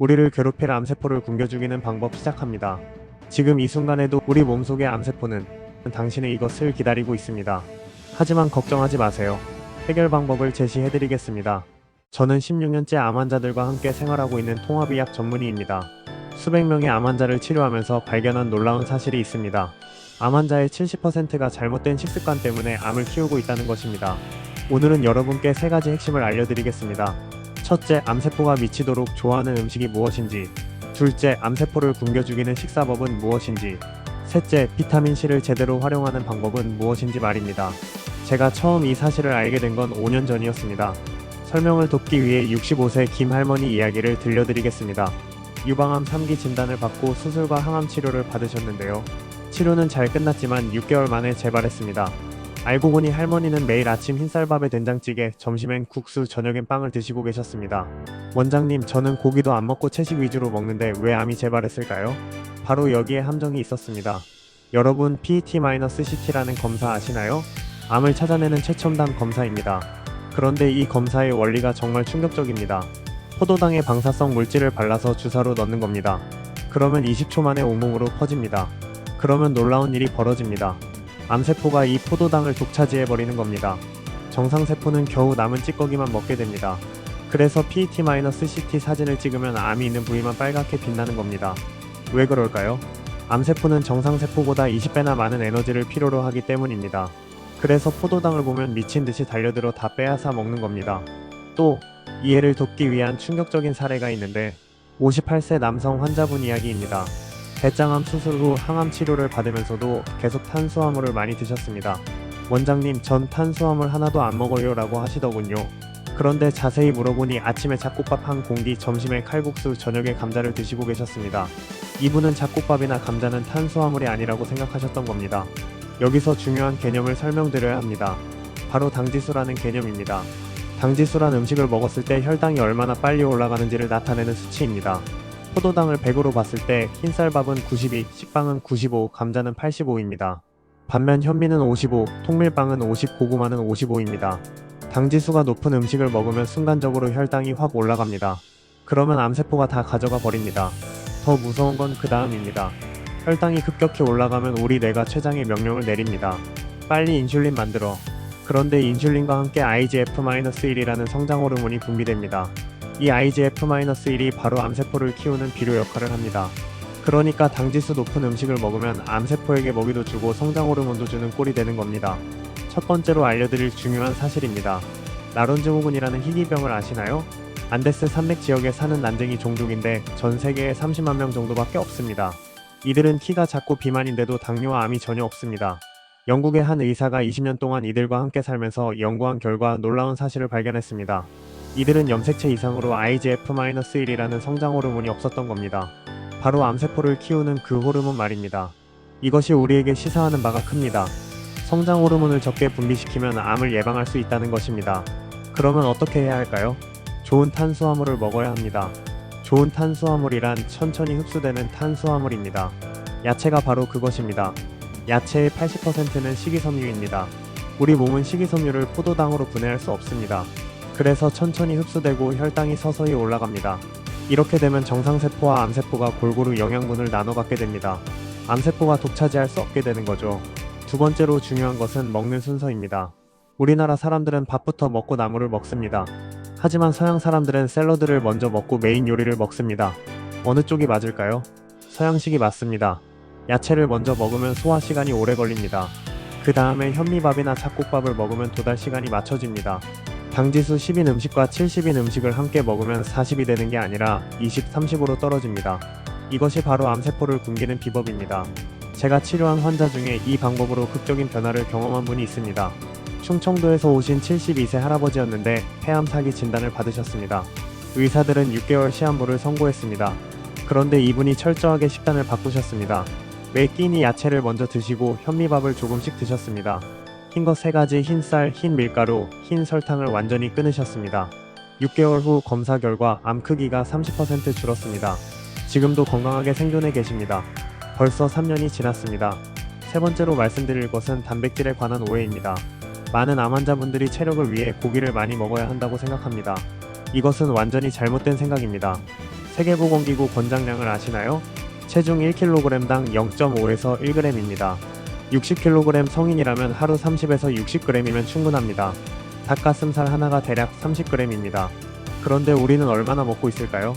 우리를 괴롭힐 암세포를 굶겨 죽이는 방법 시작합니다. 지금 이 순간에도 우리 몸속의 암세포는 당신의 이것을 기다리고 있습니다. 하지만 걱정하지 마세요. 해결 방법을 제시해드리겠습니다. 저는 16년째 암 환자들과 함께 생활하고 있는 통합의학 전문의입니다. 수백 명의 암 환자를 치료하면서 발견한 놀라운 사실이 있습니다. 암 환자의 70%가 잘못된 식습관 때문에 암을 키우고 있다는 것입니다. 오늘은 여러분께 3가지 핵심을 알려드리겠습니다. 첫째, 암세포가 미치도록 좋아하는 음식이 무엇인지. 둘째, 암세포를 굶겨 죽이는 식사법은 무엇인지. 셋째, 비타민C를 제대로 활용하는 방법은 무엇인지 말입니다. 제가 처음 이 사실을 알게 된 건 5년 전이었습니다. 설명을 돕기 위해 65세 김 할머니 이야기를 들려드리겠습니다. 유방암 3기 진단을 받고 수술과 항암 치료를 받으셨는데요. 치료는 잘 끝났지만 6개월 만에 재발했습니다. 알고 보니 할머니는 매일 아침 흰쌀밥에 된장찌개, 점심엔 국수, 저녁엔 빵을 드시고 계셨습니다. 원장님, 저는 고기도 안 먹고 채식 위주로 먹는데 왜 암이 재발했을까요? 바로 여기에 함정이 있었습니다. 여러분, PET-CT라는 검사 아시나요? 암을 찾아내는 최첨단 검사입니다. 그런데 이 검사의 원리가 정말 충격적입니다. 포도당에 방사성 물질을 발라서 주사로 넣는 겁니다. 그러면 20초 만에 온몸으로 퍼집니다. 그러면 놀라운 일이 벌어집니다. 암세포가 이 포도당을 독차지해버리는 겁니다. 정상세포는 겨우 남은 찌꺼기만 먹게 됩니다. 그래서 PET-CT 사진을 찍으면 암이 있는 부위만 빨갛게 빛나는 겁니다. 왜 그럴까요? 암세포는 정상세포보다 20배나 많은 에너지를 필요로 하기 때문입니다. 그래서 포도당을 보면 미친 듯이 달려들어 다 빼앗아 먹는 겁니다. 또 이해를 돕기 위한 충격적인 사례가 있는데 58세 남성 환자분 이야기입니다. 대장암 수술 후 항암 치료를 받으면서도 계속 탄수화물을 많이 드셨습니다. 원장님, 전 탄수화물 하나도 안 먹어요 라고 하시더군요. 그런데 자세히 물어보니 아침에 잡곡밥 한 공기, 점심에 칼국수, 저녁에 감자를 드시고 계셨습니다. 이분은 잡곡밥이나 감자는 탄수화물이 아니라고 생각하셨던 겁니다. 여기서 중요한 개념을 설명드려야 합니다. 바로 당지수라는 개념입니다. 당지수란 음식을 먹었을 때 혈당이 얼마나 빨리 올라가는지를 나타내는 수치입니다. 포도당을 100으로 봤을 때 흰쌀밥은 92, 식빵은 95, 감자는 85입니다. 반면 현미는 55, 통밀빵은 50, 고구마는 55입니다. 당지수가 높은 음식을 먹으면 순간적으로 혈당이 확 올라갑니다. 그러면 암세포가 다 가져가 버립니다. 더 무서운 건 그 다음입니다. 혈당이 급격히 올라가면 우리 뇌가 췌장에 명령을 내립니다. 빨리 인슐린 만들어. 그런데 인슐린과 함께 IGF-1이라는 성장 호르몬이 분비됩니다. 이 IGF-1이 바로 암세포를 키우는 비료 역할을 합니다. 그러니까 당지수 높은 음식을 먹으면 암세포에게 먹이도 주고 성장 호르몬도 주는 꼴이 되는 겁니다. 첫 번째로 알려드릴 중요한 사실입니다. 라론즈 호근이라는 희귀병을 아시나요? 안데스 산맥 지역에 사는 난쟁이 종족인데 전 세계에 30만 명 정도밖에 없습니다. 이들은 키가 작고 비만인데도 당뇨와 암이 전혀 없습니다. 영국의 한 의사가 20년 동안 이들과 함께 살면서 연구한 결과 놀라운 사실을 발견했습니다. 이들은 염색체 이상으로 IGF-1이라는 성장 호르몬이 없었던 겁니다. 바로 암세포를 키우는 그 호르몬 말입니다. 이것이 우리에게 시사하는 바가 큽니다. 성장 호르몬을 적게 분비시키면 암을 예방할 수 있다는 것입니다. 그러면 어떻게 해야 할까요? 좋은 탄수화물을 먹어야 합니다. 좋은 탄수화물이란 천천히 흡수되는 탄수화물입니다. 야채가 바로 그것입니다. 야채의 80%는 식이섬유입니다. 우리 몸은 식이섬유를 포도당으로 분해할 수 없습니다. 그래서 천천히 흡수되고 혈당이 서서히 올라갑니다. 이렇게 되면 정상세포와 암세포가 골고루 영양분을 나눠 갖게 됩니다. 암세포가 독차지할 수 없게 되는 거죠. 두 번째로 중요한 것은 먹는 순서입니다. 우리나라 사람들은 밥부터 먹고 나물을 먹습니다. 하지만 서양 사람들은 샐러드를 먼저 먹고 메인 요리를 먹습니다. 어느 쪽이 맞을까요? 서양식이 맞습니다. 야채를 먼저 먹으면 소화 시간이 오래 걸립니다. 그 다음에 현미밥이나 잡곡밥을 먹으면 도달 시간이 맞춰집니다. 당지수 10인 음식과 70인 음식을 함께 먹으면 40이 되는 게 아니라 20, 30으로 떨어집니다. 이것이 바로 암세포를 굶기는 비법입니다. 제가 치료한 환자 중에 이 방법으로 극적인 변화를 경험한 분이 있습니다. 충청도에서 오신 72세 할아버지였는데 폐암 4기 진단을 받으셨습니다. 의사들은 6개월 시한부를 선고했습니다. 그런데 이분이 철저하게 식단을 바꾸셨습니다. 매 끼니 야채를 먼저 드시고 현미밥을 조금씩 드셨습니다. 흰 것 3가지, 흰쌀, 흰 밀가루, 흰 설탕을 완전히 끊으셨습니다. 6개월 후 검사 결과 암 크기가 30% 줄었습니다. 지금도 건강하게 생존해 계십니다. 벌써 3년이 지났습니다. 세 번째로 말씀드릴 것은 단백질에 관한 오해입니다. 많은 암 환자분들이 체력을 위해 고기를 많이 먹어야 한다고 생각합니다. 이것은 완전히 잘못된 생각입니다. 세계보건기구 권장량을 아시나요? 체중 1kg당 0.5에서 1g입니다. 60kg 성인이라면 하루 30에서 60g이면 충분합니다. 닭가슴살 하나가 대략 30g입니다. 그런데 우리는 얼마나 먹고 있을까요?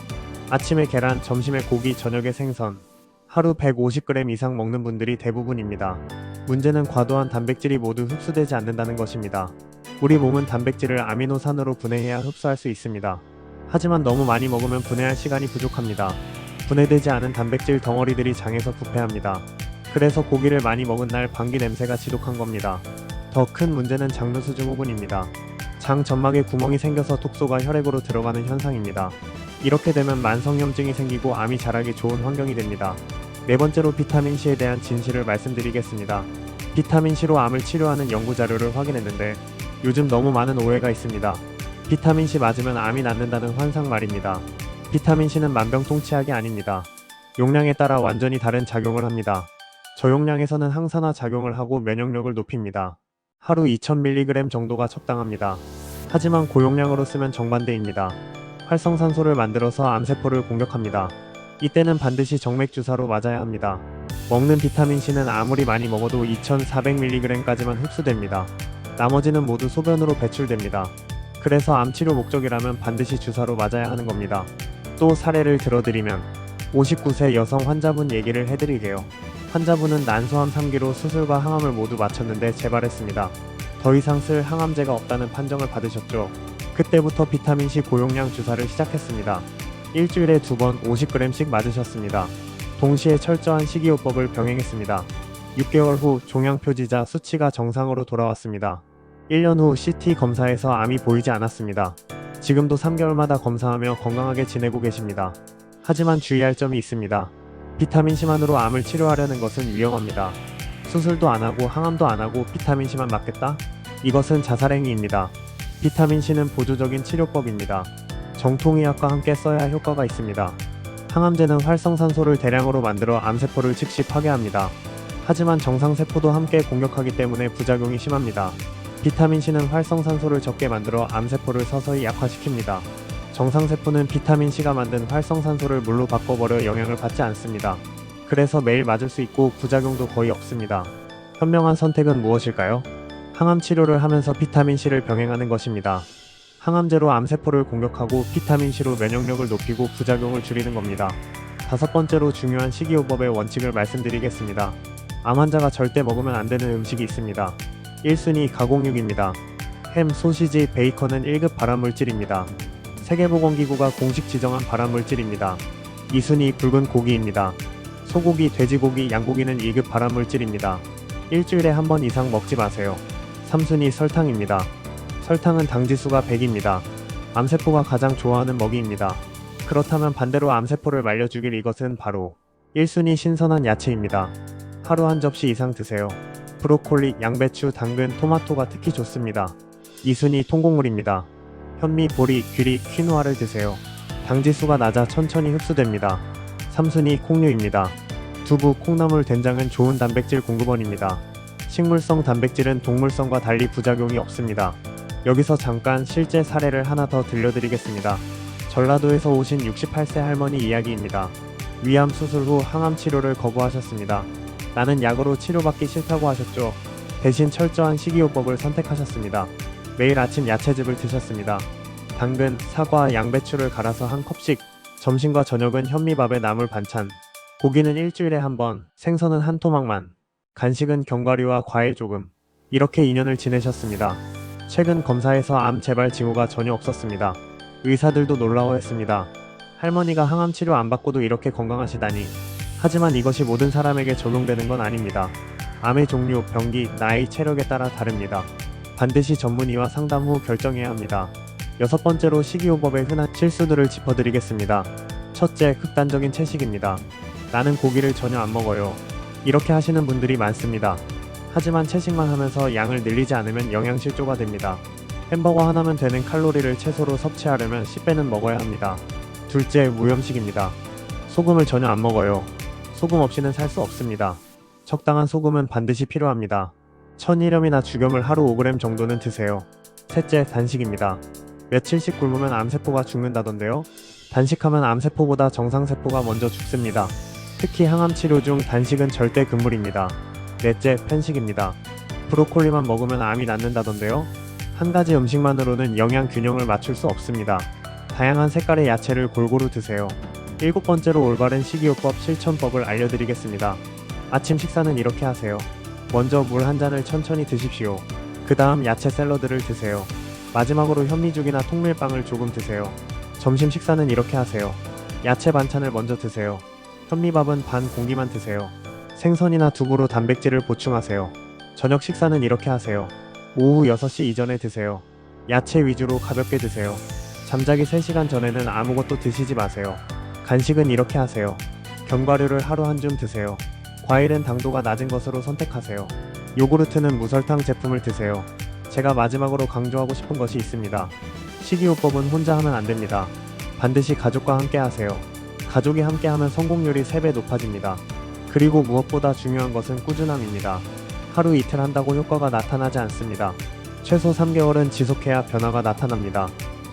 아침에 계란, 점심에 고기, 저녁에 생선. 하루 150g 이상 먹는 분들이 대부분입니다. 문제는 과도한 단백질이 모두 흡수되지 않는다는 것입니다. 우리 몸은 단백질을 아미노산으로 분해해야 흡수할 수 있습니다. 하지만 너무 많이 먹으면 분해할 시간이 부족합니다. 분해되지 않은 단백질 덩어리들이 장에서 부패합니다. 그래서 고기를 많이 먹은 날 방귀 냄새가 지독한 겁니다. 더 큰 문제는 장누수 증후군입니다. 장 점막에 구멍이 생겨서 독소가 혈액으로 들어가는 현상입니다. 이렇게 되면 만성염증이 생기고 암이 자라기 좋은 환경이 됩니다. 네 번째로 비타민C에 대한 진실을 말씀드리겠습니다. 비타민C로 암을 치료하는 연구 자료를 확인했는데 요즘 너무 많은 오해가 있습니다. 비타민C 맞으면 암이 낫는다는 환상 말입니다. 비타민C는 만병통치약이 아닙니다. 용량에 따라 완전히 다른 작용을 합니다. 저용량에서는 항산화 작용을 하고 면역력을 높입니다. 하루 2000mg 정도가 적당합니다. 하지만 고용량으로 쓰면 정반대입니다. 활성산소를 만들어서 암세포를 공격합니다. 이때는 반드시 정맥주사로 맞아야 합니다. 먹는 비타민C는 아무리 많이 먹어도 2400mg까지만 흡수됩니다. 나머지는 모두 소변으로 배출됩니다. 그래서 암치료 목적이라면 반드시 주사로 맞아야 하는 겁니다. 또 사례를 들어드리면 59세 여성 환자분 얘기를 해드리게요. 환자분은 난소암 3기로 수술과 항암을 모두 마쳤는데 재발했습니다. 더 이상 쓸 항암제가 없다는 판정을 받으셨죠. 그때부터 비타민C 고용량 주사를 시작했습니다. 일주일에 2번 50g씩 맞으셨습니다. 동시에 철저한 식이요법을 병행했습니다. 6개월 후 종양표지자 수치가 정상으로 돌아왔습니다. 1년 후 CT 검사에서 암이 보이지 않았습니다. 지금도 3개월마다 검사하며 건강하게 지내고 계십니다. 하지만 주의할 점이 있습니다. 비타민C만으로 암을 치료하려는 것은 위험합니다. 수술도 안하고 항암도 안하고 비타민C만 맞겠다? 이것은 자살행위입니다. 비타민C는 보조적인 치료법입니다. 정통의학과 함께 써야 효과가 있습니다. 항암제는 활성산소를 대량으로 만들어 암세포를 즉시 파괴합니다. 하지만 정상세포도 함께 공격하기 때문에 부작용이 심합니다. 비타민C는 활성산소를 적게 만들어 암세포를 서서히 약화시킵니다. 정상세포는 비타민C가 만든 활성산소를 물로 바꿔버려 영향을 받지 않습니다. 그래서 매일 맞을 수 있고 부작용도 거의 없습니다. 현명한 선택은 무엇일까요? 항암 치료를 하면서 비타민C를 병행하는 것입니다. 항암제로 암세포를 공격하고 비타민C로 면역력을 높이고 부작용을 줄이는 겁니다. 5번째로 중요한 식이요법의 원칙을 말씀드리겠습니다. 암 환자가 절대 먹으면 안 되는 음식이 있습니다. 1순위 가공육입니다. 햄, 소시지, 베이컨은 1급 발암물질입니다. 세계보건기구가 공식 지정한 발암물질입니다. 2순위 붉은 고기입니다. 소고기, 돼지고기, 양고기는 2급 발암물질입니다. 일주일에 한 번 이상 먹지 마세요. 3순위 설탕입니다. 설탕은 당지수가 100입니다. 암세포가 가장 좋아하는 먹이입니다. 그렇다면 반대로 암세포를 말려 죽일 이것은 바로 1순위 신선한 야채입니다. 하루 한 접시 이상 드세요. 브로콜리, 양배추, 당근, 토마토가 특히 좋습니다. 2순위 통곡물입니다. 현미, 보리, 귀리, 퀴노아를 드세요. 당지수가 낮아 천천히 흡수됩니다. 3순위 콩류입니다. 두부, 콩나물, 된장은 좋은 단백질 공급원입니다. 식물성 단백질은 동물성과 달리 부작용이 없습니다. 여기서 잠깐 실제 사례를 하나 더 들려드리겠습니다. 전라도에서 오신 68세 할머니 이야기입니다. 위암 수술 후 항암 치료를 거부하셨습니다. 나는 약으로 치료받기 싫다고 하셨죠. 대신 철저한 식이요법을 선택하셨습니다. 매일 아침 야채즙을 드셨습니다. 당근, 사과, 양배추를 갈아서 한 컵씩, 점심과 저녁은 현미밥에 나물 반찬, 고기는 일주일에 한 번, 생선은 한 토막만, 간식은 견과류와 과일 조금. 이렇게 2년을 지내셨습니다. 최근 검사에서 암 재발 징후가 전혀 없었습니다. 의사들도 놀라워했습니다. 할머니가 항암 치료 안 받고도 이렇게 건강하시다니. 하지만 이것이 모든 사람에게 적용되는 건 아닙니다. 암의 종류, 병기, 나이, 체력에 따라 다릅니다. 반드시 전문의와 상담 후 결정해야 합니다. 6번째로 식이요법의 흔한 실수들을 짚어드리겠습니다. 첫째, 극단적인 채식입니다. 나는 고기를 전혀 안 먹어요. 이렇게 하시는 분들이 많습니다. 하지만 채식만 하면서 양을 늘리지 않으면 영양실조가 됩니다. 햄버거 하나면 되는 칼로리를 채소로 섭취하려면 10배는 먹어야 합니다. 둘째, 무염식입니다. 소금을 전혀 안 먹어요. 소금 없이는 살 수 없습니다. 적당한 소금은 반드시 필요합니다. 천일염이나 죽염을 하루 5g 정도는 드세요. 셋째, 단식입니다. 며칠씩 굶으면 암세포가 죽는다던데요. 단식하면 암세포보다 정상세포가 먼저 죽습니다. 특히 항암치료 중 단식은 절대 금물입니다. 넷째, 편식입니다. 브로콜리만 먹으면 암이 낫는다던데요? 한 가지 음식만으로는 영양 균형을 맞출 수 없습니다. 다양한 색깔의 야채를 골고루 드세요. 일곱 번째로 올바른 식이요법 실천법을 알려드리겠습니다. 아침 식사는 이렇게 하세요. 먼저 물 한 잔을 천천히 드십시오. 그 다음 야채 샐러드를 드세요. 마지막으로 현미죽이나 통밀빵을 조금 드세요. 점심 식사는 이렇게 하세요. 야채 반찬을 먼저 드세요. 현미밥은 반 공기만 드세요. 생선이나 두부로 단백질을 보충하세요. 저녁 식사는 이렇게 하세요. 오후 6시 이전에 드세요. 야채 위주로 가볍게 드세요. 잠자기 3시간 전에는 아무것도 드시지 마세요. 간식은 이렇게 하세요. 견과류를 하루 한 줌 드세요. 과일은 당도가 낮은 것으로 선택하세요. 요구르트는 무설탕 제품을 드세요. 제가 마지막으로 강조하고 싶은 것이 있습니다. 식이요법은 혼자 하면 안 됩니다. 반드시 가족과 함께 하세요. 가족이 함께 하면 성공률이 3배 높아집니다. 그리고 무엇보다 중요한 것은 꾸준함입니다. 하루 이틀 한다고 효과가 나타나지 않습니다. 최소 3개월은 지속해야 변화가 나타납니다.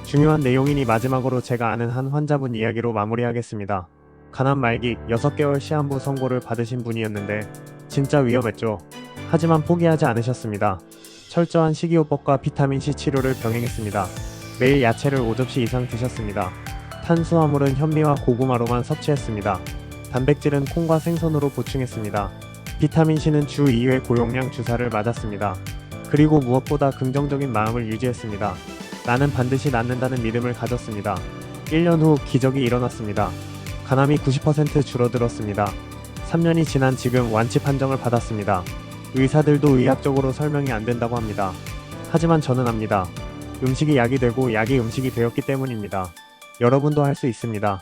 중요한 내용이니 마지막으로 제가 아는 한 환자분 이야기로 마무리하겠습니다. 간암 말기 6개월 시한부 선고를 받으신 분이었는데 진짜 위험했죠. 하지만 포기하지 않으셨습니다. 철저한 식이요법과 비타민C 치료를 병행했습니다. 매일 야채를 5접시 이상 드셨습니다. 탄수화물은 현미와 고구마로만 섭취했습니다. 단백질은 콩과 생선으로 보충했습니다. 비타민C는 주 2회 고용량 주사를 맞았습니다. 그리고 무엇보다 긍정적인 마음을 유지했습니다. 나는 반드시 낫는다는 믿음을 가졌습니다. 1년 후 기적이 일어났습니다. 간암이 90% 줄어들었습니다. 3년이 지난 지금 완치 판정을 받았습니다. 의사들도 의학적으로 설명이 안 된다고 합니다. 하지만 저는 압니다. 음식이 약이 되고 약이 음식이 되었기 때문입니다. 여러분도 할 수 있습니다.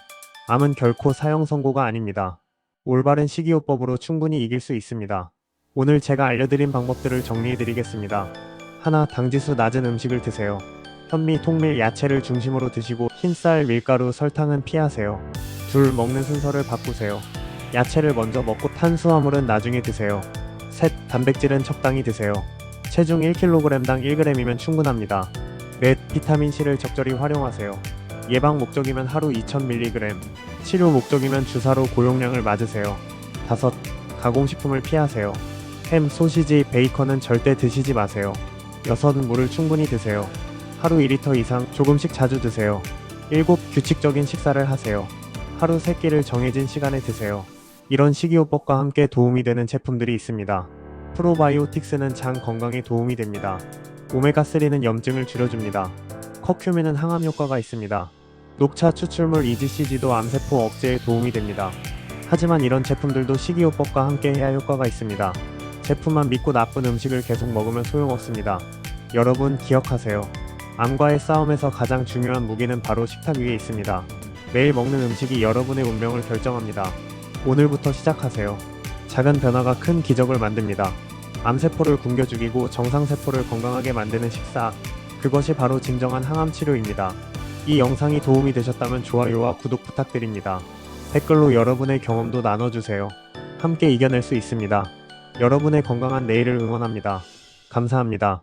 암은 결코 사형 선고가 아닙니다. 올바른 식이요법으로 충분히 이길 수 있습니다. 오늘 제가 알려드린 방법들을 정리해드리겠습니다. 하나, 당지수 낮은 음식을 드세요. 현미, 통밀, 야채를 중심으로 드시고 흰쌀, 밀가루, 설탕은 피하세요. 둘, 먹는 순서를 바꾸세요. 야채를 먼저 먹고 탄수화물은 나중에 드세요. 셋, 단백질은 적당히 드세요. 체중 1kg당 1g이면 충분합니다. 넷, 비타민C를 적절히 활용하세요. 예방 목적이면 하루 2000mg, 치료 목적이면 주사로 고용량을 맞으세요. 다섯, 가공식품을 피하세요. 햄, 소시지, 베이컨은 절대 드시지 마세요. 여섯, 물을 충분히 드세요. 하루 2리터 이상 조금씩 자주 드세요. 일곱, 규칙적인 식사를 하세요. 하루 3끼를 정해진 시간에 드세요. 이런 식이요법과 함께 도움이 되는 제품들이 있습니다. 프로바이오틱스는 장 건강에 도움이 됩니다. 오메가3는 염증을 줄여줍니다. 커큐민은 항암 효과가 있습니다. 녹차 추출물 EGCG도 암세포 억제에 도움이 됩니다. 하지만 이런 제품들도 식이요법과 함께 해야 효과가 있습니다. 제품만 믿고 나쁜 음식을 계속 먹으면 소용없습니다. 여러분 기억하세요. 암과의 싸움에서 가장 중요한 무기는 바로 식탁 위에 있습니다. 매일 먹는 음식이 여러분의 운명을 결정합니다. 오늘부터 시작하세요. 작은 변화가 큰 기적을 만듭니다. 암세포를 굶겨 죽이고 정상세포를 건강하게 만드는 식사, 그것이 바로 진정한 항암치료입니다. 이 영상이 도움이 되셨다면 좋아요와 구독 부탁드립니다. 댓글로 여러분의 경험도 나눠주세요. 함께 이겨낼 수 있습니다. 여러분의 건강한 내일을 응원합니다. 감사합니다.